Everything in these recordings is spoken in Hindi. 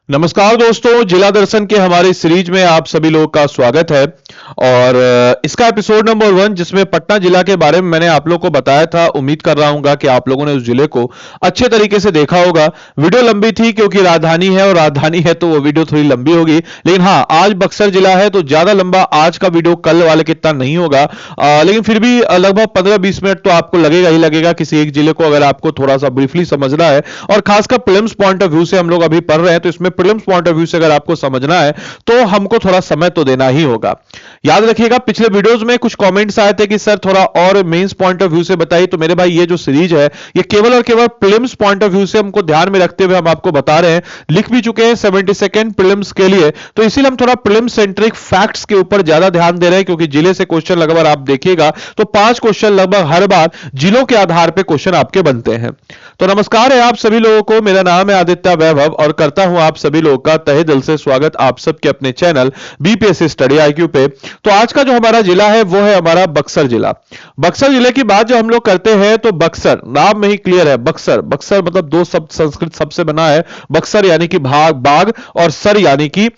नमस्कार दोस्तों, जिला दर्शन के हमारे सीरीज में आप सभी लोगों का स्वागत है। और इसका एपिसोड नंबर 1 जिसमें पटना जिला के बारे में मैंने आप लोगों को बताया था। उम्मीद कर रहा हूं कि आप लोगों ने उस जिले को अच्छे तरीके से देखा होगा। वीडियो लंबी थी क्योंकि राजधानी है और राजधानी है तो वो वीडियो थोड़ी लंबी होगी, लेकिन हाँ, आज बक्सर जिला है तो ज्यादा लंबा आज का वीडियो कल वाले कितना नहीं होगा। लेकिन फिर भी लगभग 15-20 मिनट तो आपको लगेगा ही लगेगा किसी एक जिले को अगर आपको थोड़ा सा ब्रीफली समझना है। और खासकर प्रीलिम्स पॉइंट ऑफ व्यू से हम लोग अभी पढ़ रहे हैं, तो इसमें प्रीलिम्स पॉइंट ऑफ व्यू से अगर आपको समझना है तो हमको थोड़ा समय तो देना ही होगा। याद रखिएगा, पिछले वीडियोस में कुछ कमेंट्स आए थे कि सर थोड़ा और मेंस पॉइंट ऑफ व्यू से बताइए। तो मेरे भाई, ये जो सीरीज है ये केवल और केवल प्रीलिम्स पॉइंट ऑफ व्यू से हमको ध्यान में रखते हुए हम आपको बता रहे हैं। लिख भी चुके हैं 72nd प्रीलिम्स के लिए, तो इसीलिए हम थोड़ा प्रीलिम्स सेंट्रिक फैक्ट्स के ऊपर ज्यादा ध्यान दे रहे हैं, क्योंकि जिले से क्वेश्चन लगभग आप देखिएगा तो 5 क्वेश्चन लगभग हर बार जिलों के आधार पर क्वेश्चन आपके बनते हैं। तो नमस्कार है आप सभी लोगों को, मेरा नाम है आदित्य वैभव और करता हूं आप सभी लोगों का तहे दिल से स्वागत आप सबके अपने चैनल बीपीएससी स्टडी आईक्यू पे। तो आज का जो हमारा जिला है वो है हमारा बक्सर जिला। बक्सर जिले की बात जो हम लोग करते हैं तो बक्सर नाम में ही क्लियर है। बक्सर बक्सर मतलब दो शब्द संस्कृत शब्द से बना है। बक्सर यानी कि भाग बाग और सर यानी कि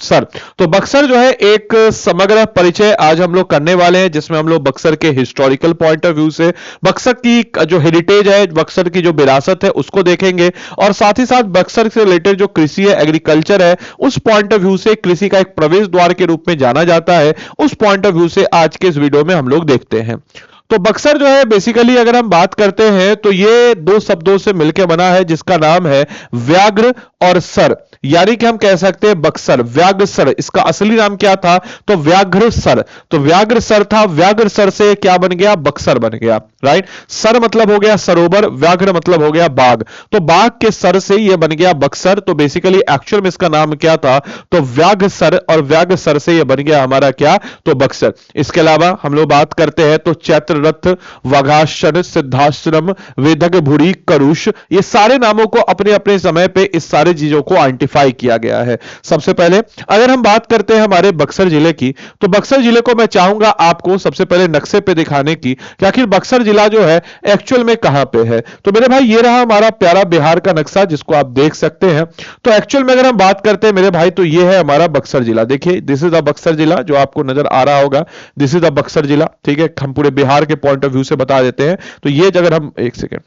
सर। तो बक्सर जो है एक समग्र परिचय आज हम लोग करने वाले हैं, जिसमें हम लोग बक्सर के हिस्टोरिकल पॉइंट ऑफ व्यू से बक्सर की जो हेरिटेज है, बक्सर की जो विरासत है उसको देखेंगे, और साथ ही साथ बक्सर से रिलेटेड जो कृषि है, एग्रीकल्चर है, उस पॉइंट ऑफ व्यू से कृषि का एक प्रवेश द्वार के रूप में जाना जाता है, उस पॉइंट ऑफ व्यू से आज के इस वीडियो में हम लोग देखते हैं। तो बक्सर जो है बेसिकली अगर हम बात करते हैं तो ये दो शब्दों से मिलकर बना है, जिसका नाम है व्याघ्र और सर। यानी कि हम कह सकते हैं बक्सर व्याघ्र सर। इसका असली नाम क्या था? तो व्याघ्र सर। तो व्याघ्र सर था, व्याघ्र सर से क्या बन गया? बक्सर बन गया। राइट, सर मतलब हो गया सरोवर, व्याघ्र मतलब हो गया बाघ, तो बाघ के सर से यह बन गया बक्सर। तो बेसिकली एक्चुअल में इसका नाम क्या था? तो व्याघ्र सर, और व्याघ्र सर से यह बन गया हमारा क्या? तो बक्सर। इसके अलावा हम लोग बात करते हैं तो चैत्र रथ, वाघासन, सिद्धाश्रम, वेदक भूरी, करुष, ये सारे नामों को अपने अपने समय पे इस सारे चीजों को आइडेंटिफाई किया गया है। सबसे पहले अगर हम बात करते हैं हमारे बक्सर जिले की, तो बक्सर जिले को मैं चाहूंगा आपको सबसे पहले नक्शे पे दिखाने की कि आखिर बक्सर जिला जो है एक्चुअल में कहां पे है। तो मेरे भाई, ये रहा हमारा प्यारा बिहार का नक्शा जिसको आप देख सकते हैं। तो एक्चुअल में अगर हम बात करते हैं मेरे भाई, तो ये है हमारा बक्सर जिला। देखिए, दिस इज द बक्सर जिला जो आपको नजर आ रहा होगा। दिस इज द बक्सर जिला। ठीक है, हम पूरे बिहार के पॉइंट ऑफ व्यू से बता देते हैं। तो ये अगर हम एक सेकेंड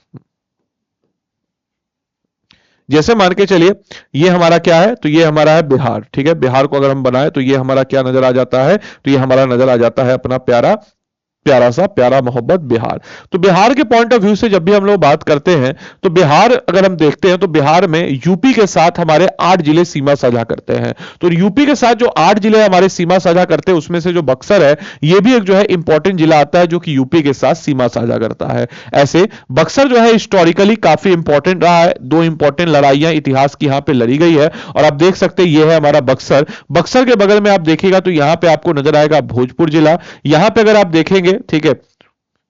जैसे मान के चलिए, ये हमारा क्या है? तो ये हमारा है बिहार। ठीक है, बिहार को अगर हम बनाए तो ये हमारा क्या नजर आ जाता है? तो ये हमारा नजर आ जाता है अपना प्यारा प्यारा सा प्यारा मोहब्बत बिहार। तो बिहार के पॉइंट ऑफ व्यू से जब भी हम लोग बात करते हैं तो बिहार अगर हम देखते हैं तो बिहार में यूपी के साथ हमारे 8 जिले सीमा साझा करते हैं। तो यूपी के साथ जो 8 जिले हमारे सीमा साझा करते हैं उसमें से जो बक्सर है ये भी एक जो है इंपॉर्टेंट जिला आता है जो कि यूपी के साथ सीमा साझा करता है। ऐसे बक्सर जो है हिस्टोरिकली काफी इंपॉर्टेंट रहा है। 2 इंपॉर्टेंट लड़ाइयां इतिहास की यहां पे लड़ी गई है, और आप देख सकते हैं ये है हमारा बक्सर। बक्सर के बगल में आप देखिएगा तो यहां पे आपको नजर आएगा भोजपुर जिला। यहां पे अगर आप देखेंगे, ठीक है,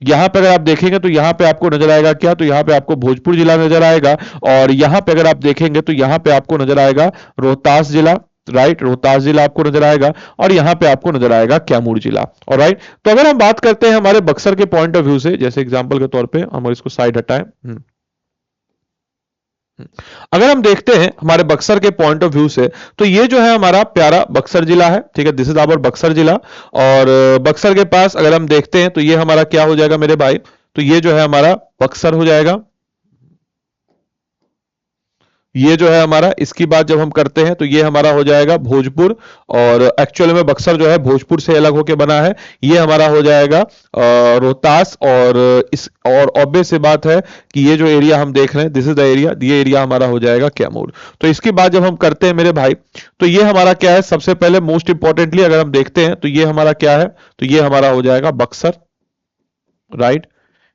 यहां पे अगर आप देखेंगे तो यहां पे आपको नजर आएगा क्या? तो यहां पे आपको भोजपुर जिला नजर आएगा, और यहां पे अगर आप देखेंगे तो यहां पे आपको नजर आएगा रोहतास जिला। राइट, रोहतास जिला आपको नजर आएगा, और यहां पे आपको नजर आएगा कैमूर जिला। और राइट, तो अगर हम बात करते हैं हमारे बक्सर के पॉइंट ऑफ व्यू से, जैसे एग्जांपल के तौर पे हम इसको साइड हटाएं, अगर हम देखते हैं हमारे बक्सर के पॉइंट ऑफ व्यू से, तो ये जो है हमारा प्यारा बक्सर जिला है। ठीक है, दिस इज आवर बक्सर जिला। और बक्सर के पास अगर हम देखते हैं तो ये हमारा क्या हो जाएगा मेरे भाई? तो ये जो है हमारा बक्सर हो जाएगा। ये जो है हमारा, इसकी बात जब हम करते हैं तो ये हमारा हो जाएगा भोजपुर, और एक्चुअल में बक्सर जो है भोजपुर से अलग होकर बना है। ये हमारा हो जाएगा रोहतास, और इस और ऑब्वियस सी बात है कि ये जो एरिया हम देख रहे हैं दिस इज द एरिया, ये एरिया हमारा हो जाएगा कैमूर। तो इसकी बात जब हम करते हैं मेरे भाई, तो ये हमारा क्या है? सबसे पहले मोस्ट इंपॉर्टेंटली अगर हम देखते हैं तो ये हमारा क्या है? तो ये हमारा हो जाएगा बक्सर। राइट,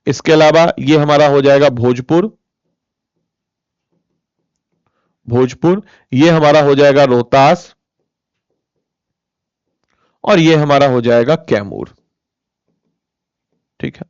इसके अलावा ये हमारा हो जाएगा भोजपुर, ये हमारा हो जाएगा रोहतास, और ये हमारा हो जाएगा कैमूर। ठीक है,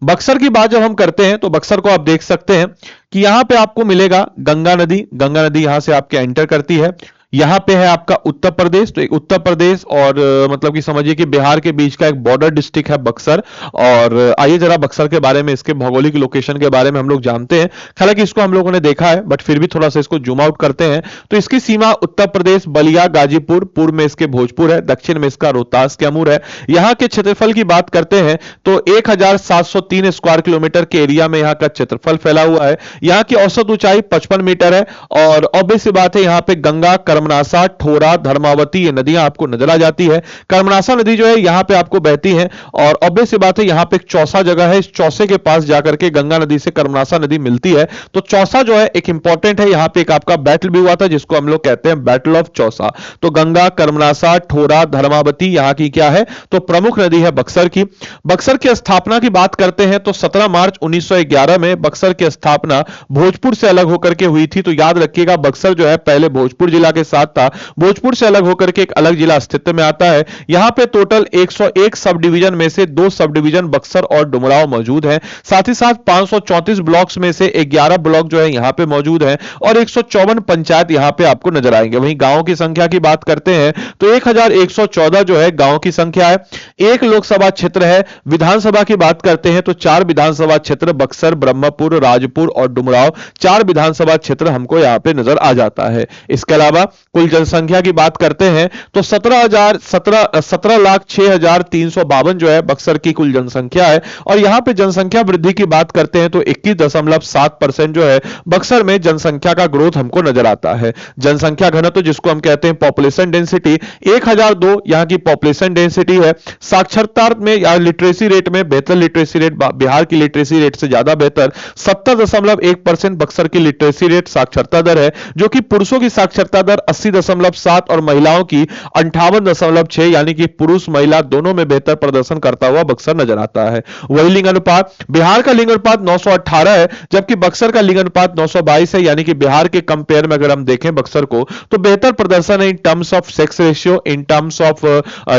बक्सर की बात जब हम करते हैं तो बक्सर को आप देख सकते हैं कि यहां पे आपको मिलेगा गंगा नदी। गंगा नदी यहां से आपके एंटर करती है। यहाँ पे है आपका उत्तर प्रदेश। तो उत्तर प्रदेश और मतलब कि समझिए कि बिहार के बीच का एक बॉर्डर डिस्ट्रिक्ट है बक्सर। और आइए जरा बक्सर के बारे में, इसके भौगोलिक लोकेशन के बारे में हम लोग जानते हैं। हालांकि इसको हम लोगों ने देखा है, बट फिर भी थोड़ा सा इसको जूम आउट करते हैं। तो इसकी सीमा उत्तर प्रदेश बलिया गाजीपुर, पूर्व में इसके भोजपुर है, दक्षिण में इसका रोहतास कैमूर है। यहाँ के क्षेत्रफल की बात करते हैं तो 1703 स्क्वायर किलोमीटर के एरिया में यहाँ का क्षेत्रफल फैला हुआ है। यहाँ की औसत ऊंचाई 55 मीटर है। और ऑब्वियस सी बात है, यहाँ पे गंगा, कर्मनासा, ठोरा, धर्मावती ये नदियां आपको नजर आ जाती है। कर्मनासा नदी जो है यहाँ पे आपको बहती है। और ऑब्वियस सी बात है, यहाँ पे एक चौसा जगह है, इस चौसे के पास जाकर के गंगा नदी से कर्मनासा नदी मिलती है। तो चौसा जो है एक इंपॉर्टेंट है, यहाँ पे एक आपका बैटल भी हुआ था जिसको हम लोग कहते हैं बैटल ऑफ चौसा। तो गंगा, कर्मनासा, ठोरा, धर्मावती यहाँ की क्या है, तो प्रमुख नदी है बक्सर की। बक्सर की स्थापना की बात करते हैं तो 17 मार्च 1911 में बक्सर की स्थापना भोजपुर से अलग होकर के हुई थी। तो याद रखिएगा, बक्सर जो है पहले भोजपुर जिला के साथ था, भोजपुर से अलग होकर के एक अलग जिला अस्तित्व में आता है। यहां पे टोटल 101 सब डिवीजन में से 2 सब डिवीजन बक्सर और डुमरांव मौजूद हैं। साथ ही साथ 534 ब्लॉक्स में से 11 ब्लॉक जो है यहां पे मौजूद हैं और 154 पंचायत यहां पे आपको नजर आएंगे। वहीं गांवों की संख्या की बात करते हैं तो 1114 जो है गांवों की संख्या है। एक लोकसभा क्षेत्र है। विधानसभा की बात करते हैं तो 4 विधानसभा क्षेत्र बक्सर, ब्रह्मपुर, राजपुर और डुमरांव, 4 विधानसभा क्षेत्र हमको यहां पे नजर आ जाता है। इसके अलावा कुल जनसंख्या की बात करते हैं तो 17,06,352 जो है बक्सर की कुल जनसंख्या है। और यहां पे जनसंख्या वृद्धि की बात करते हैं तो 21.7% जो है बक्सर में जनसंख्या का ग्रोथ हमको नजर आता है। जनसंख्या घनत्व जिसको हम कहते हैं पॉपुलेशन डेंसिटी 1002 यहां की पॉपुलेशन डेंसिटी है। साक्षरता में या लिटरेसी रेट में बेहतर लिटरेसी रेट, बिहार की लिटरेसी रेट से ज्यादा बेहतर 70.1% बक्सर की लिटरेसी रेट साक्षरता दर है, जो कि पुरुषों की साक्षरता दर 80.7 और महिलाओं की 58.6, यानी कि पुरुष महिला दोनों में बेहतर प्रदर्शन करता हुआ बक्सर नजर आता है। वही लिंग अनुपात, बिहार का लिंग अनुपात 918 है जबकि बक्सर का लिंग अनुपात 922 है, यानी कि बिहार के कंपेयर में अगर हम देखें बक्सर को तो बेहतर प्रदर्शन है in terms of sex ratio, in terms of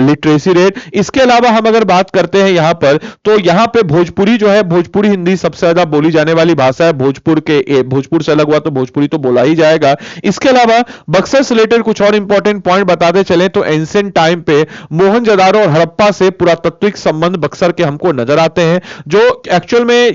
literacy rate. इसके अलावा हम अगर बात करते हैं यहां पर तो यहां पे भोजपुरी जो है, भोजपुरी हिंदी सबसे ज्यादा बोली जाने वाली भाषा है। भोजपुर से अलग हुआ तो भोजपुरी तो बोला ही जाएगा। इसके अलावा बक्सर से रिलेटेड कुछ और इंपॉर्टेंट पॉइंट बताते चले तो एंशिएंट टाइम पे मोहनजोदारो और हड़प्पा से पुरातात्विक संबंध बक्सर के हमको नजर आते हैं, जो एक्चुअल में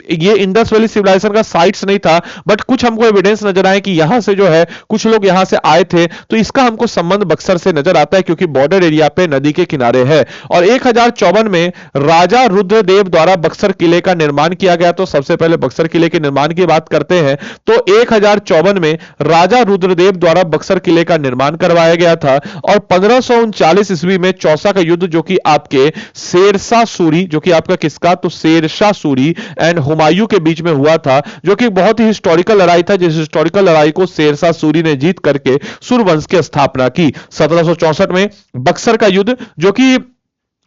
ये इंडस वैली सिविलाइजेशन का साइट्स नहीं था, बट कुछ हमको एविडेंस नजर आए कि यहां से जो है कुछ लोग यहां से आए थे। तो इसका हमको संबंध बक्सर से नजर आता है क्योंकि बॉर्डर एरिया पे नदी के किनारे है। और 1054 में राजा रुद्रदेव द्वारा बक्सर किले का निर्माण किया गया। तो सबसे पहले बक्सर किले के निर्माण की बात करते हैं तो 1054 में राजा रुद्रदेव द्वारा बक्सर किले का निर्माण करवाया गया था। और 1539 ईस्वी में चौसा का युद्ध जो कि आपके शेरशाह सूरी, जो कि आपका किसका, तो शेरशाह सूरी एंड हुमायूं के बीच में हुआ था, जो कि बहुत ही हिस्टोरिकल लड़ाई था, जिस हिस्टोरिकल लड़ाई को शेरशाह सूरी ने जीत करके सूर्यवंश की स्थापना की। 1764 में बक्सर का युद्ध जो कि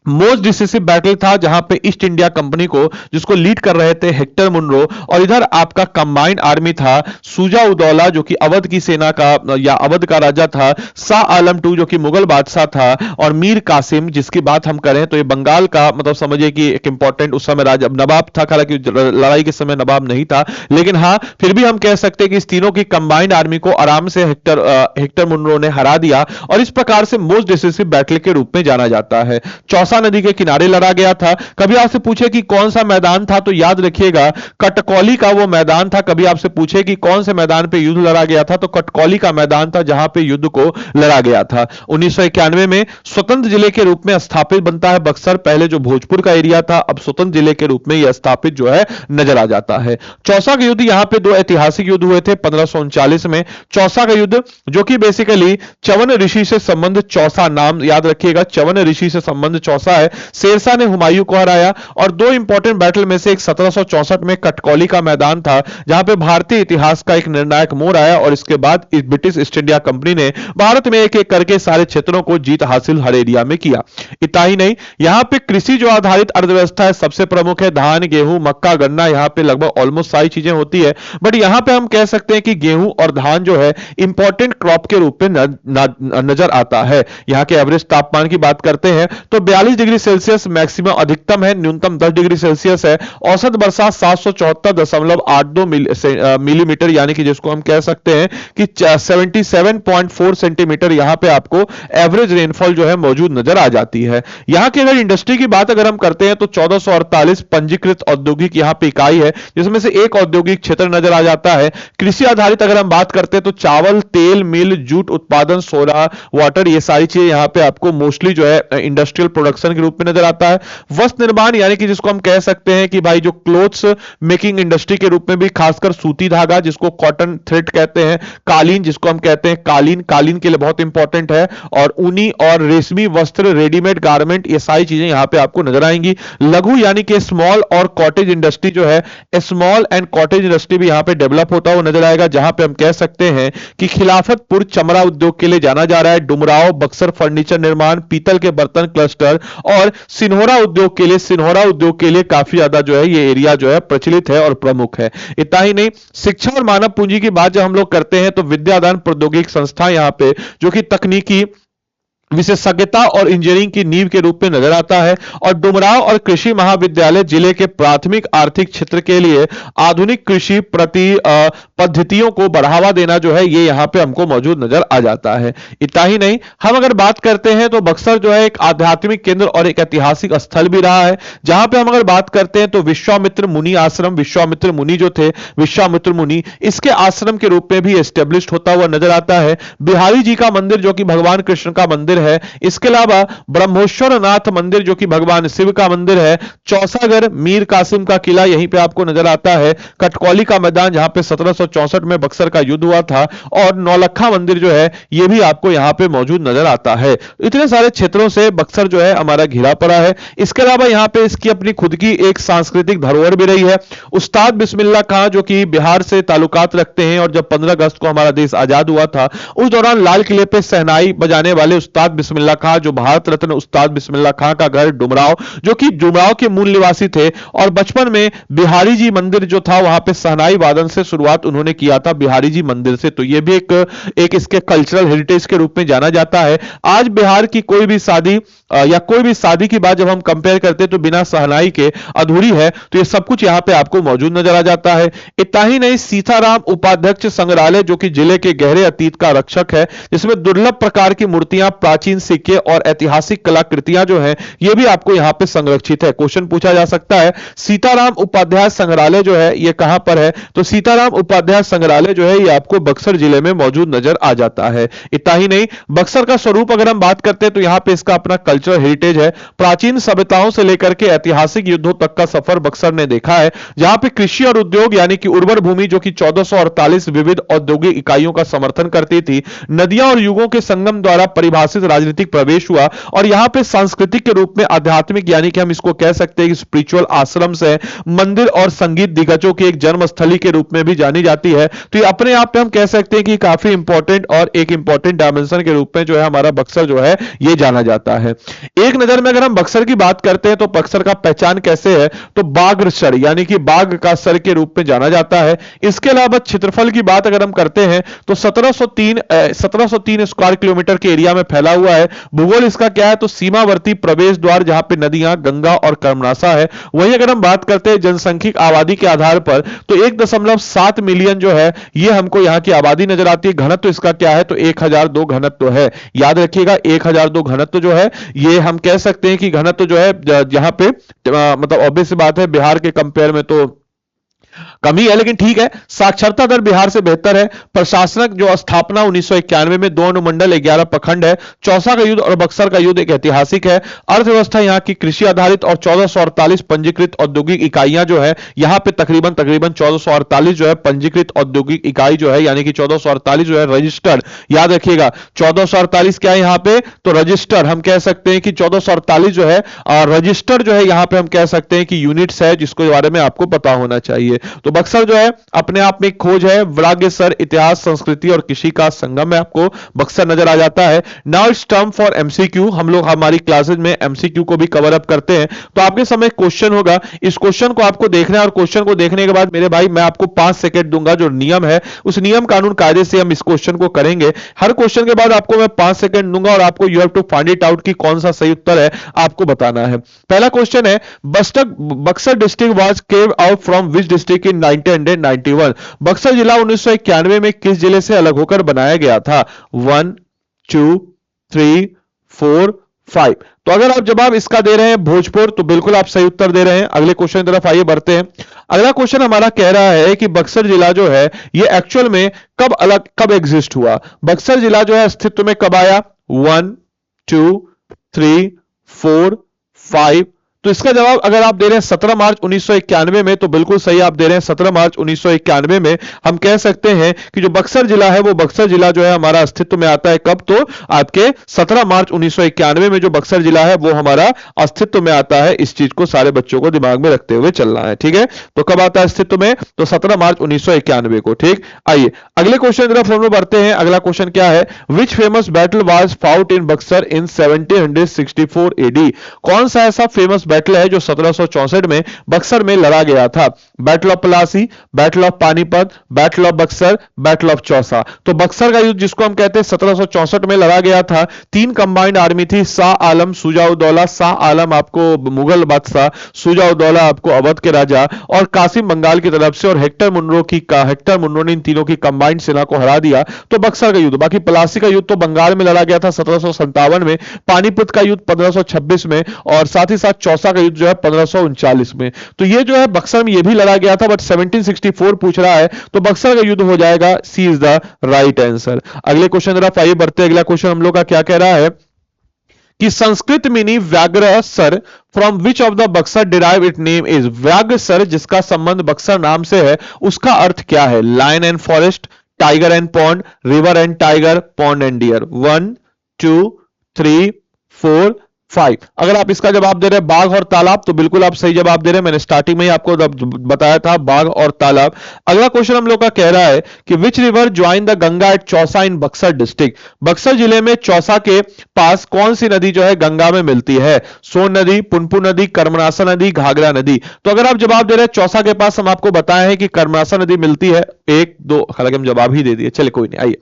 मोस्ट डिसिसिव बैटल था, जहां पे ईस्ट इंडिया कंपनी को जिसको लीड कर रहे थे हेक्टर मुनरो, और इधर आपका कंबाइंड आर्मी था शुजा उदौला जो कि अवध की सेना का या अवध का राजा था, शाह आलम II जो कि मुगल बादशाह था, और मीर कासिम जिसकी बात हम करें तो ये बंगाल का मतलब समझिए कि एक इंपॉर्टेंट उस समय राजा नवाब था। हालांकि लड़ाई के समय नवाब नहीं था, लेकिन हाँ फिर भी हम कह सकते हैं कि इस तीनों की कंबाइंड आर्मी को आराम से हेक्टर मुनरो ने हरा दिया और इस प्रकार से मोस्ट डिसिसिव बैटल के रूप में जाना जाता है। चौसा नदी के किनारे लड़ा गया था। कभी आपसे पूछे कि कौन सा मैदान था तो याद रखिएगा कटकौली का वो मैदान था। कभी आपसे पूछे कि कौन से मैदान पे युद्ध लड़ा गया था तो कटकौली का मैदान था जहां पे युद्ध को लड़ा गया था। 1991 में स्वतंत्र जिले के रूप में स्थापित बनता है बक्सर। पहले जो भोजपुर का एरिया था अब स्वतंत्र जिले के रूप में यह स्थापित जो है नजर आ जाता है। चौसा का युद्ध, यहां पे 2 ऐतिहासिक युद्ध हुए थे 1539 में। चौसा का युद्ध जो कि बेसिकली च्यवन ऋषि से संबंध, चौसा नाम याद रखिएगा, च्यवन ऋषि से संबंध चौसा है। शेरशाह ने हुमायूं को हराया। और 2 इंपॉर्टेंट बैटल में से एक 1764 में कटकौली का मैदान था जहां पे भारतीय इतिहास का एक निर्णायक मोड़ आया और इसके बाद ब्रिटिश ईस्ट इंडिया कंपनी ने भारत में एक एक करके सारे क्षेत्रों को जीत हासिल हर एरिया में किया। इतना ही नहीं, यहां पे कृषि जो आधारित अर्थव्यवस्था है सबसे प्रमुख है धान, गेहूं, मक्का, गन्ना। यहां पे लगभग ऑलमोस्ट सारी चीजें होती है, बट यहां पे हम कह सकते हैं कि गेहूं और धान जो है इंपॉर्टेंट क्रॉप के रूप में नजर आता है। यहां के एवरेज तापमान की बात करते हैं तो 40 डिग्री सेल्सियस मैक्सिमम अधिकतम है, न्यूनतम 10 डिग्री सेल्सियस है। औसत बरसात 774.82 मिलीमीटर यानी कि जिसको हम कह सकते हैं कि 77.4 सेंटीमीटर यहां पे आपको एवरेज रेनफॉल जो है मौजूद नजर आ जाती है। यहां की अगर इंडस्ट्री की बात अगर हम करते हैं तो 1448 पंजीकृत औद्योगिक यहां पे इकाई है, जिसमें से एक औद्योगिक क्षेत्र नजर आ जाता है। कृषि आधारित अगर हम बात करते हैं तो चावल, तेल मिल, जूट उत्पादन, सोलर, वाटर, ये सारी चीजें यहां पे आपको मोस्टली जो है इंडस्ट्रियल प्रोडक्शन के रूप में नजर आता है। वस्त्र निर्माण यानी कि जिसको हम कह सकते हैं कि भाई जो क्लोथ्स मेकिंग इंडस्ट्री के रूप में भी खासकर सूती धागा जिसको कॉटन थ्रेड कहते हैं, कालीन जिसको हम कहते हैं कालीन, कालीन के लिए बहुत इंपॉर्टेंट है, और ऊनी और रेशमी वस्त्र, रेडीमेड गारमेंट, ये सारी चीजें यहां पे आपको नजर आएंगी। लघु यानी कि स्मॉल और कॉटेज इंडस्ट्री जो है, स्मॉल एंड कॉटेज इंडस्ट्री भी यहां पे डेवलप होता हुआ नजर आएगा, जहां पे हम कह सकते हैं कि खिलाफतपुर चमड़ा उद्योग के लिए जाना जा रहा है, डुमराव बक्सर फर्नीचर निर्माण, पीतल के बर्तन क्लस्टर और सिन्होरा उद्योग के लिए काफी ज्यादा जो है ये एरिया जो है प्रचलित है और प्रमुख है। इतना ही नहीं, शिक्षा और मानव पूंजी की बात जब हम लोग करते हैं तो विद्यादान प्रौद्योगिकी संस्था यहां पे जो कि तकनीकी विशेषज्ञता और इंजीनियरिंग की नींव के रूप में नजर आता है, और डुमराव और कृषि महाविद्यालय जिले के प्राथमिक आर्थिक क्षेत्र के लिए आधुनिक कृषि प्रति पद्धतियों को बढ़ावा देना जो है ये यहां पे हमको मौजूद नजर आ जाता है। इतना ही नहीं, हम अगर बात करते हैं तो बक्सर जो है एक आध्यात्मिक केंद्र और एक ऐतिहासिक स्थल भी रहा है, जहां पे हम अगर बात करते हैं तो विश्वामित्र मुनि आश्रम, विश्वामित्र मुनि जो थे, विश्वामित्र मुनि, इसके आश्रम के रूप में भी एस्टेब्लिश्ड होता हुआ नजर आता है। बिहारी जी का मंदिर जो कि भगवान कृष्ण का मंदिर है, इसके अलावा ब्रह्मेश्वर नाथ मंदिर जो कि भगवान शिव का मंदिर है, चौसागर मीर कासिम का किला यहीं पे आपको नजर आता है, कटकौली का मैदान जहां पे 1764 में बक्सर का युद्ध हुआ था, और नौलखा मंदिर जो है ये भी आपको यहां पे मौजूद नजर आता है। इतने सारे क्षेत्रों से बक्सर जो है हमारा घिरा पड़ा है। इसके अलावा यहां पे इसकी अपनी खुद की एक सांस्कृतिक धरोहर भी रही है। उस्ताद बिस्मिल्लाह खां जो कि बिहार से ताल्लुकात रखते हैं, और जब 15 अगस्त को हमारा देश आजाद हुआ था उस दौरान लाल किले पे शहनाई बजाने वाले उस्ताद बिस्मिल्लाह खां, जो भारत रत्न उस्ताद बिस्मिल्लाह खां का घर डुमराव, जो कि डुमराव के मूल निवासी थे, और बचपन में बिहारी जी मंदिर जो था वहां पे शहनाई वादन से शुरुआत उन्होंने किया था, बिहारी जी मंदिर से। तो ये भी एक इसके कल्चरल हेरिटेज के रूप में जाना जाता है। आज बिहार की कोई भी शादी या कोई भी शादी की बात जब हम कंपेयर करते हैं तो बिना शहनाई के अधूरी है, तो ये सब कुछ यहां पे आपको मौजूद नजर आ जाता है। इतना ही नहीं, सीताराम उपाध्यक्ष संग्रहालय जो कि जिले के गहरे अतीत का रक्षक है, जिसमें दुर्लभ प्रकार की मूर्तियां, प्राचीन सिक्के और ऐतिहासिक कलाकृतियां जो है ये भी आपको यहां पे संरक्षित है। क्वेश्चन पूछा जा सकता है सीताराम उपाध्याय संग्रहालय जो है ये कहां पर है, तो सीताराम उपाध्याय संग्रहालय जो है ये आपको बक्सर जिले में मौजूद नजर आ जाता है। इतना ही नहीं, बक्सर का स्वरूप अगर हम बात करते हैं तो यहां पे इसका अपना कल्चरल हेरिटेज है। प्राचीन सभ्यताओं से लेकर के ऐतिहासिक युद्धों तक का सफर बक्सर ने देखा है, जहां पे कृषि और उद्योग यानी कि उर्वर भूमि जो कि 1448 विविध औद्योगिक इकाइयों का समर्थन करती थी, नदियां और युगों के संगम द्वारा परिभाषित राजनीतिक प्रवेश हुआ, और यहां पे सांस्कृतिक के रूप में आध्यात्मिक यानी कि हम इसको कह सकते हैं कि स्पिरिचुअल आश्रम से मंदिर और संगीत दिग्गजों की एक जन्मस्थली के रूप में भी जानी जाती है। तो ये अपने आप में हम कह सकते हैं कि काफी इंपॉर्टेंट और एक इंपॉर्टेंट डायमेंशन के रूप में जो है हमारा बक्सर जो है ये जाना जाता है। एक नजर में अगर हम बक्सर की बात करते हैं तो बक्सर का पहचान कैसे है, तो बाघसर यानी कि बाघ का सर के रूप में जाना जाता है। इसके अलावा क्षेत्रफल की बात अगर हम करते हैं तो 1703 स्क्वायर किलोमीटर के एरिया में फैला हुआ है। भूगोल इसका क्या है, तो सीमावर्ती प्रवेश द्वार जहां पे नदियां गंगा और कर्मनाशा है। वहीं अगर हम बात करते हैं जनसंख्यिक आबादी के आधार पर तो 1.7 मिलियन जो है ये हमको यहां की आबादी नजर आती है। घनत्व इसका क्या है, तो 1002 घनत्व है। याद रखिएगा 1002 घनत्व जो है ये हम कह सकते हैं कि घनत्व जो है यहां पे मतलब ऑब्वियस बात है बिहार के कंपेयर में तो कमी है, लेकिन ठीक है। साक्षरता दर बिहार से बेहतर है। प्रशासनिक जो स्थापना 1991 में 2 अनुमंडल 11 प्रखंड है। चौसा का युद्ध और बक्सर का युद्ध एक ऐतिहासिक है। अर्थव्यवस्था यहाँ की कृषि आधारित और 1448 पंजीकृत औद्योगिक इकाइयां जो है यहाँ पे तकरीबन 1448 जो है पंजीकृत औद्योगिक इकाई जो है यानी कि 1448 जो है रजिस्टर्ड। याद रखिएगा 1448 क्या है यहाँ पे, तो रजिस्टर हम कह सकते हैं कि 1448 जो है रजिस्टर जो है यहाँ पे हम कह सकते हैं कि यूनिट्स है, जिसके बारे में आपको पता होना चाहिए। तो तो बक्सर जो है अपने आप में एक खोज है, वराग्यसर इतिहास संस्कृति और कृषि का संगम में आपको बक्सर नजर आ जाता है। Now it's term for MCQ, हम लोग हमारी क्लासेज में एमसीक्यू को भी कवर अप करते हैं। तो आपके समय क्वेश्चन होगा, इस क्वेश्चन को आपको देखना है और क्वेश्चन को देखने के बाद मेरे भाई मैं आपको 5 सेकंड दूंगा, जो नियम है उस नियम कानून कायदे से हम इस क्वेश्चन को करेंगे। हर क्वेश्चन के बाद आपको मैं 5 सेकंड दूंगा और आपको you have to find it out कि कौन सा सही उत्तर है आपको बताना है। पहला क्वेश्चन है, Buxar district was cave out from which district in 1991? Buxar जिला 1991 में किस जिले से अलग होकर बनाया गया था? 1 2 3 4 5। तो अगर आप जवाब इसका दे रहे हैं भोजपुर, तो बिल्कुल आप सही उत्तर दे रहे हैं। अगले क्वेश्चन की तरफ आइए बढ़ते हैं। अगला क्वेश्चन हमारा कह रहा है कि बक्सर जिला जो है ये एक्चुअल में कब एग्जिस्ट हुआ? बक्सर जिला जो है अस्तित्व में कब आया? 1 2 3 4 5। तो इसका जवाब अगर आप दे रहे हैं 17 मार्च 1991 में, तो बिल्कुल सही आप दे रहे हैं। 17 मार्च 1991 में हम कह सकते हैं कि जो बक्सर जिला है वो बक्सर जिला जो है हमारा अस्तित्व में आता है। कब? तो आपके 17 मार्च 1991 में जो बक्सर जिला है वो हमारा अस्तित्व में आता है। इस चीज को सारे बच्चों को दिमाग में रखते हुए चलना है, ठीक है? तो कब आता है अस्तित्व में? तो 17 मार्च 1991 को, ठीक। आइए अगले क्वेश्चन की तरफ हम लोग बढ़ते हैं। अगला क्वेश्चन क्या है? Which famous battle was fought in Buxar in 1764 AD? कौन सा ऐसा फेमस बैटल है जो 1764 में बक्सर में लड़ा गया था? Battle of Plassey, battle of Panipat, battle of Buxar, battle of Chausa. तो बक्सर का युद्ध जिसको हम कहते हैं 1764 में लड़ा गया था। 3 कंबाइंड आर्मी थी, शाह आलम, शुजा-उद-दौला। शाह आलम आपको मुगल बादशाह, शुजा-उद-दौला आपको अवध के राजा, और कासिम बंगाल की तरफ से, और हेक्टर मुनरो ने इन तीनों की कंबाइंड सेना को हरा दिया। तो बक्सर का युद्ध, बाकी प्लासी का युद्ध तो बंगाल में लड़ा गया था 1757 में, पानीपत का युद्ध 1526 में, और साथ ही साथ चौसा का युद्ध जो है 1539 में। तो ये जो है बक्सर में ये भी लड़ा गया था, बट 1764 पूछ रहा है, तो बक्सर का युद्ध हो जाएगा। सी इज द राइट आंसर। अगले क्वेश्चन तरफ आइए बढ़ते। अगला क्वेश्चन हम लोग का क्या कह रहा है कि Sanskrit mini Vyaghrasar from which of the Buxar derive it name is? Vyaghrasar जिसका संबंध बक्सर नाम से है उसका अर्थ क्या है? Lion and forest, tiger and pond, river and tiger, pond and deer. 1 2 3 4 5। अगर आप इसका जवाब दे रहे हैं बाघ और तालाब, तो बिल्कुल आप सही जवाब दे रहे हैं। मैंने स्टार्टिंग में ही आपको बताया था बाघ और तालाब। अगला क्वेश्चन हम लोग का कह रहा है कि which river join the Ganga at Chausa in Buxar district? Buxar जिले में चौसा के पास कौन सी नदी जो है गंगा में मिलती है? सोन नदी, पुनपुन नदी, कर्मनासा नदी, घाघरा नदी। तो अगर आप जवाब दे रहे हैं चौसा के पास, हम आपको बताए हैं कि कर्मनासा नदी मिलती है। 1 2, हालांकि हम जवाब ही दे दिए, चलिए कोई नहीं। आइए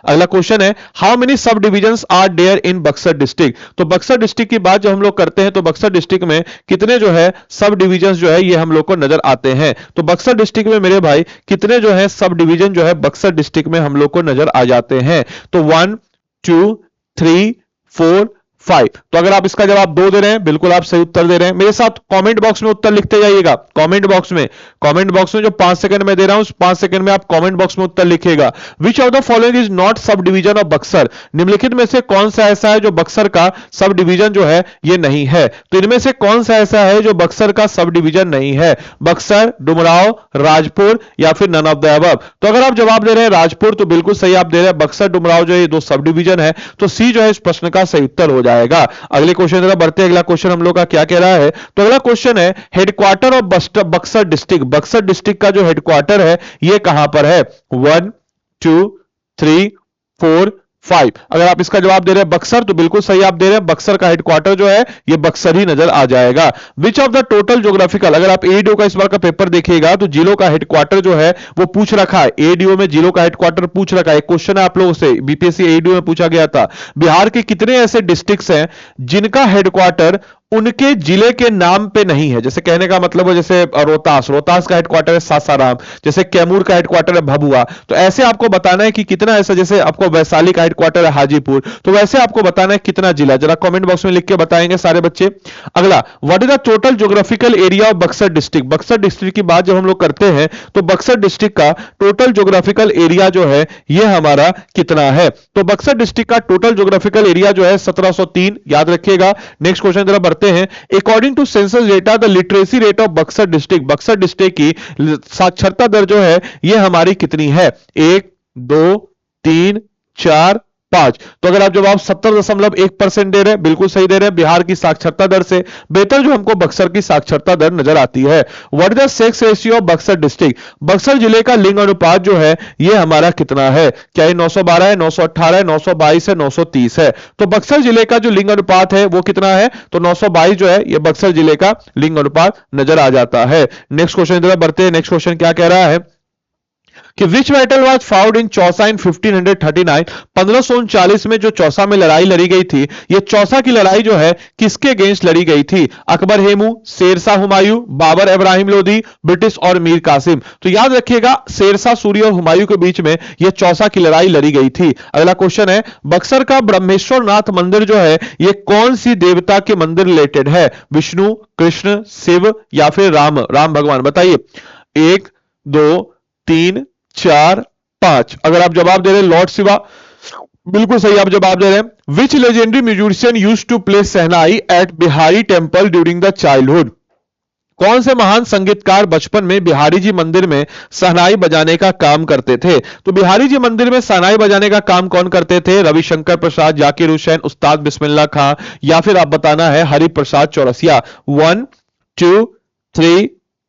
अगला क्वेश्चन है, how many sub division are there in Buxar district? तो बक्सर डिस्ट्रिक्ट की बात जब हम लोग करते हैं तो बक्सर डिस्ट्रिक्ट में कितने जो है सब डिविजन जो है ये हम लोग को नजर आते हैं। तो बक्सर डिस्ट्रिक्ट में मेरे भाई कितने जो है सब डिविजन जो है बक्सर डिस्ट्रिक्ट में हम लोग को नजर आ जाते हैं? तो 1 2 3 4 5। तो अगर आप इसका जवाब 2 दे रहे हैं, बिल्कुल आप सही उत्तर दे रहे हैं। मेरे साथ कमेंट बॉक्स में उत्तर लिखते जाइएगा। कमेंट बॉक्स में जो 5 सेकंड में दे रहा हूं उस 5 सेकंड में आप कमेंट बॉक्स में उत्तर लिखिएगा। विच of the following is not sub division of Buxar? निम्नलिखित में से कौन सा ऐसा है जो बक्सर का सब डिवीजन जो है ये नहीं है? तो इनमें से कौन सा ऐसा है जो बक्सर का सब डिवीजन नहीं है? बक्सर, डुमराव, राजपुर, या फिर नन ऑफ द अबव। तो अगर आप जवाब दे रहे हैं राजपुर, तो बिल्कुल सही आप दे रहे हैं। बक्सर, डुमराव जो है ये 2 सब डिवीजन है, तो सी जो है इस प्रश्न का सही उत्तर हो जाएगा। अगले क्वेश्चन तरफ बढ़ते हैं। अगला क्वेश्चन हम लोग का क्या कह रहा है? तो अगला क्वेश्चन है, headquarter of Buxar district, Buxar district का जो हेडक्वार्टर है ये कहां पर है? 1 2 3 4 5। अगर आप इसका जवाब दे रहे हैं बक्सर, तो बिल्कुल सही आप दे रहे हैं। बक्सर का हेडक्वार्टर जो है ये बक्सर ही नजर आ जाएगा। विच ऑफ द टोटल ज्योग्राफिकल, अगर आप एडीओ का इस बार का पेपर देखिएगा तो जिलों का हेडक्वार्टर जो है वो पूछ रखा है। एडीओ में जिलों का हेडक्वार्टर पूछ रखा है। क्वेश्चन है आप लोगों से, बीपीएससी एडीओ में पूछा गया था, बिहार के कितने ऐसे डिस्ट्रिक्ट्स हैं जिनका हेडक्वार्टर उनके जिले के नाम पे नहीं है? जैसे कहने का मतलब है जैसे रोहतास का हेडक्वार्टर है सासाराम, जैसे कैमूर का हेडक्वार्टर है भभुआ। तो ऐसे आपको बताना है कि कितना ऐसा, जैसे आपको वैशाली का हेडक्वार्टर है हाजीपुर, तो वैसे आपको बताना है कितना जिला। जरा कमेंट बॉक्स में लिख के बताएंगे सारे बच्चे। अगला, what is the total geographical area of Buxar district? Buxar district की बात जब हम लोग करते हैं तो बक्सर डिस्ट्रिक्ट का टोटल ज्योग्राफिकल एरिया जो है ये हमारा कितना है? तो बक्सर डिस्ट्रिक्ट का टोटल ज्योग्राफिकल एरिया जो है 1703, याद रखिएगा। नेक्स्ट क्वेश्चन जरा हैं। According to census data the literacy rate of Buxar district की साक्षरता दर जो है ये हमारी कितनी है? 1 2 3 4 5। तो अगर आप जवाब 70.1% दे रहे हैं, बिल्कुल सही दे रहे हैं। बिहार की साक्षरता दर से बेहतर जो हमको बक्सर की साक्षरता दर नजर आती है। What is the sex ratio of Buxar district? Buxar जिले का लिंग अनुपात जो है ये हमारा कितना है? क्या ये 912 है, 918 है, 922 है, 930 है? तो बक्सर जिले का जो लिंग अनुपात है वो कितना है? तो 922 जो है ये बक्सर जिले का लिंग अनुपात नजर आ जाता है। नेक्स्ट क्वेश्चन की तरफ बढ़ते हैं। नेक्स्ट क्वेश्चन क्या कह रहा है कि which battle was found in Chausa in 1539? 1539 में जो चौसा में लड़ाई लड़ी गई थी, ये चौसा की लड़ाई जो है किसके अगेंस्ट लड़ी गई थी? अकबर हेमू, शेरशाह हुमायूं, बाबर इब्राहिम लोदी, ब्रिटिश और मीर कासिम। तो याद रखिएगा शेरशाह सूरी और हुमायूं के बीच में यह चौसा की लड़ाई लड़ी गई थी। अगला क्वेश्चन है बक्सर का ब्रह्मेश्वर नाथ मंदिर जो है यह कौन सी देवता के मंदिर रिलेटेड है? विष्णु, कृष्ण, शिव या फिर राम भगवान? बताइए। 1 2 3 4 5। अगर आप जवाब दे रहे हैं लॉर्ड शिवा, बिल्कुल सही आप जवाब दे रहे हैं। Which legendary musician used to play shehnai at Bihari temple during the childhood? कौन से महान संगीतकार बचपन में बिहारी जी मंदिर में शहनाई बजाने का काम करते थे? तो बिहारी जी मंदिर में शहनाई बजाने का काम कौन करते थे? रविशंकर प्रसाद, जाकिर हुसैन, उस्ताद बिस्मिल्लाह खां या फिर आप बताना है हरिप्रसाद चौरसिया। 1 2 3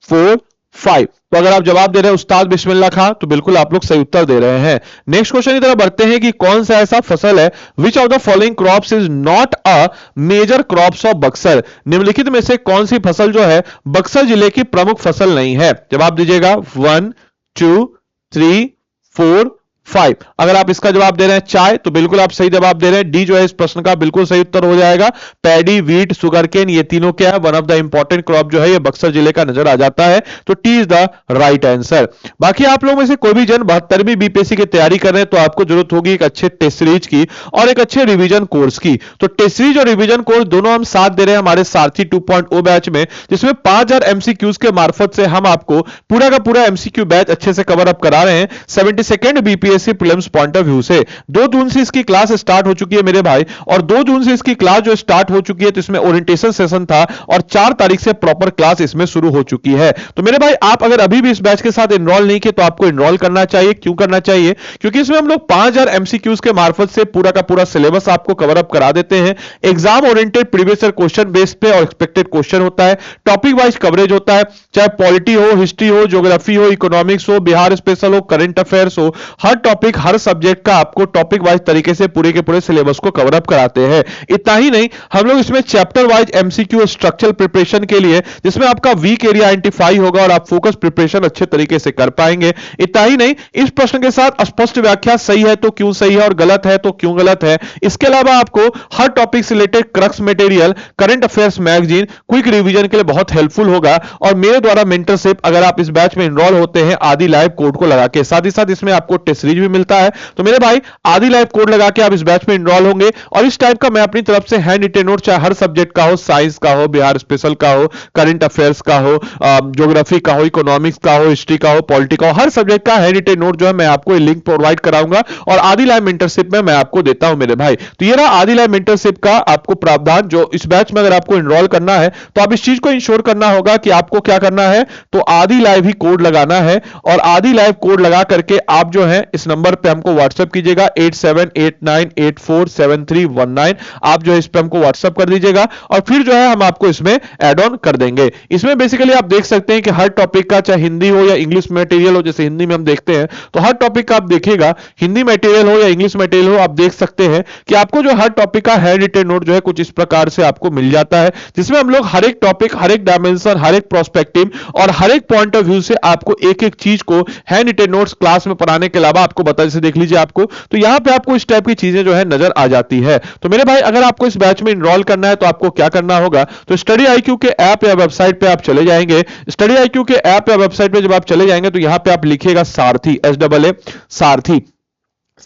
4 5। तो अगर आप जवाब दे रहे हैं उस्ताद बिस्मिल्लाह खां तो बिल्कुल आप लोग सही उत्तर दे रहे हैं। नेक्स्ट क्वेश्चन की तरफ बढ़ते हैं कि कौन सा ऐसा फसल है which of the following crops is not a major crops of Buxar? निम्नलिखित में से कौन सी फसल जो है बक्सर जिले की प्रमुख फसल नहीं है? जवाब दीजिएगा। 1 2 3 4 5। अगर आप इसका जवाब दे रहे हैं चाय तो बिल्कुल आप सही जवाब दे रहे हैं। डी जो है इस प्रश्न का बिल्कुल सही उत्तर हो जाएगा। पैडी, वीट, सुगरकेन ये तीनों क्या है? One of the important crop जो है ये बक्सर जिले का नजर आ जाता है। तो T is the right answer. बाकी आप लोगों में से कोई भी जन 72वीं बीपीएससी की तैयारी कर रहे हैं तो आपको जरूरत होगी एक अच्छे टेस्ट सीरीज की और एक अच्छे रिवीजन कोर्स की। तो टेस्ट सीरीज और रिवीजन कोर्स दोनों हम साथ दे रहे हैं हमारे सारथी 2.0 बैच में, जिसमें 5000 एमसीक्यूज के मार्फत से हम आपको पूरा का पूरा एमसीक्यू बैच अच्छे से कवर अप करा रहे हैं 72nd BPSC prelims point of view से। 2 जून से इसकी क्लास स्टार्ट हो चुकी है मेरे भाई, और 2 जून से इसकी क्लास जो स्टार्ट हो चुकी है तो इसमें ओरिएंटेशन सेशन था और 4 तारीख से प्रॉपर क्लास इसमें शुरू हो चुकी है। तो मेरे भाई आप अगर अभी भी इस बैच के साथ एनरोल नहीं किए तो आपको एनरोल करना चाहिए। क्यों करना चाहिए? क्योंकि इसमें हम लोग 5000 एमसीक्यूज के मार्फत से पूरा का पूरा सिलेबस आपको कवर अप करा देते हैं। Exam oriented previous year question base पे और एक्सपेक्टेड क्वेश्चन होता है, टॉपिक वाइज कवरेज होता है, चाहे पॉलिटी हो, हिस्ट्री हो, ज्योग्राफी हो, इकोनॉमिक्स हो, बिहार स्पेशल हो, करंट अफेयर्स हो, हर टॉपिक हर सब्जेक्ट का आपको टॉपिक वाइज तरीके से पूरे के पूरे सिलेबस को कवर अप कराते हैं। इतना ही नहीं, हम लोग इसमें chapter wise MCQ structural preparation के लिए जिसमें आपका वीक एरिया आइडेंटिफाई होगा और आप फोकस प्रिपरेशन अच्छे तरीके से कर पाएंगे। इतना ही नहीं, इस प्रश्न के साथ स्पष्ट व्याख्या सही है तो क्यों सही है और गलत है तो क्यों गलत है। इसके अलावा आपको हर टॉपिक से related crux material, current affairs magazine, quick revision के लिए बहुत हेल्पफुल होगा। और मेरे द्वारा मेंटरशिप अगर आप इस बैच में एनरोल होते हैं आदि लाइव कोड को लगा के, साथ ही साथ इसमें आपको टेस्ट सीरीज भी मिलता है। तो मेरे भाई आदि लाइव कोड लगा के आप इस बैच में एनरोल होंगे और इस टाइप का मैं अपनी तरफ से हैंड रिटेन नोट, चाहे हर सब्जेक्ट का हो, साइंस का हो, बिहार स्पेशल का हो, करंट अफेयर्स का हो, ज्योग्राफी का हो, इकोनॉमिक्स का हो, हिस्ट्री का हो, पॉलिटी का हो, हर सब्जेक्ट का हैंड रिटेन नोट जो है मैं आपको लिंक प्रोवाइड कराऊंगा और आदि लाइव मेंटरशिप में मैं आपको देता हूं मेरे भाई। तो ये रहा आदि लाइव मेंटरशिप का आपको प्रावधान। जो इस बैच में अगर आपको एनरोल करना है तो आप इस चीज को इंश्योर करना होगा कि आपको क्या करना है, तो आदि लाइव ही कोड लगाना है और आदि लाइव कोड लगा करके आप जो है इस नंबर पे हमको व्हाट्सएप कीजिएगा 8789847319। आप जो है इस पे हमको व्हाट्सएप कर दीजिएगा और फिर जो है हम आपको इसमें ऐड ऑन कर देंगे। इसमें बेसिकली आप देख सकते हैं कि हर टॉपिक का, चाहे हिंदी हो या इंग्लिश मटेरियल हो, जैसे हिंदी में हम देखते हैं तो हर टॉपिक का आप देखिएगा, हिंदी मटेरियल हो या इंग्लिश मटेरियल हो, आप देख सकते हैं कि आपको जो हर टॉपिक का हैंड रिटेन नोट जो है कुछ इस प्रकार से आपको मिल जाता है, जिसमें हम लोग हर एक टॉपिक, हर एक डायमेंशन, हर एक प्रोस्पेक्टिव और हर एक पॉइंट ऑफ व्यू से आपको एक एक चीज को हैंड रिटेन नोट्स क्लास में पढ़ाने के अलावा आपको बता, जैसे देख लीजिए आपको, तो यहां पे आपको इस टाइप की चीजें जो है नजर आ जाती है। तो मेरे भाई अगर आपको इस बैच में एनरोल करना है तो आपको क्या करना होगा, तो स्टडी आईक्यू के ऐप या वेबसाइट पे आप चले जाएंगे। स्टडी आईक्यू के ऐप या वेबसाइट पे जब आप चले जाएंगे तो यहां पे आप लिखिएगा सारथी, SAA सारथी,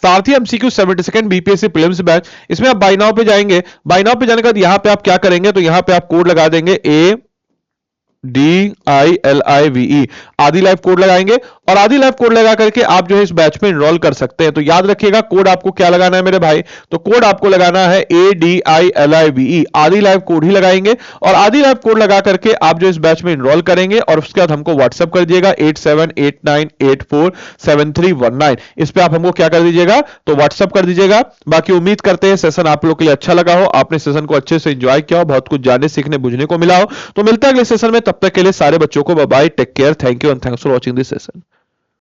सारथी MCQ 72nd BPSC prelims batch. इसमें आप बाय नाउ पे जाएंगे। बाय नाउ पे जाने के बाद यहां पे आप क्या करेंगे, तो यहां पे आप कोड लगा देंगे DILIVE, आदि लाइव कोड लगाएंगे और आदि लाइव कोड लगा करके आप जो है इस बैच में एनरोल कर सकते हैं। तो याद रखिएगा कोड आपको क्या लगाना है मेरे भाई, तो कोड आपको लगाना है ADILIVE, आदि लाइव कोड ही लगाएंगे और आदि लाइव कोड लगा करके आप जो इस बैच में एनरोल करेंगे और उसके बाद हमको व्हाट्सएप कर दीजिएगा 8789847319। इस पे आप हमको क्या कर दीजिएगा, तो व्हाट्सएप कर दीजिएगा। बाकी उम्मीद करते हैं सेशन आप लोग के लिए अच्छा लगा हो, आपने सेशन को अच्छे से एंजॉय किया हो, बहुत कुछ जानने सीखने बुझने को मिला हो। तो मिलता है अगले सेशन में, तब तक के लिए सारे बच्चों को bye bye, take care, thank you and thanks for watching this session.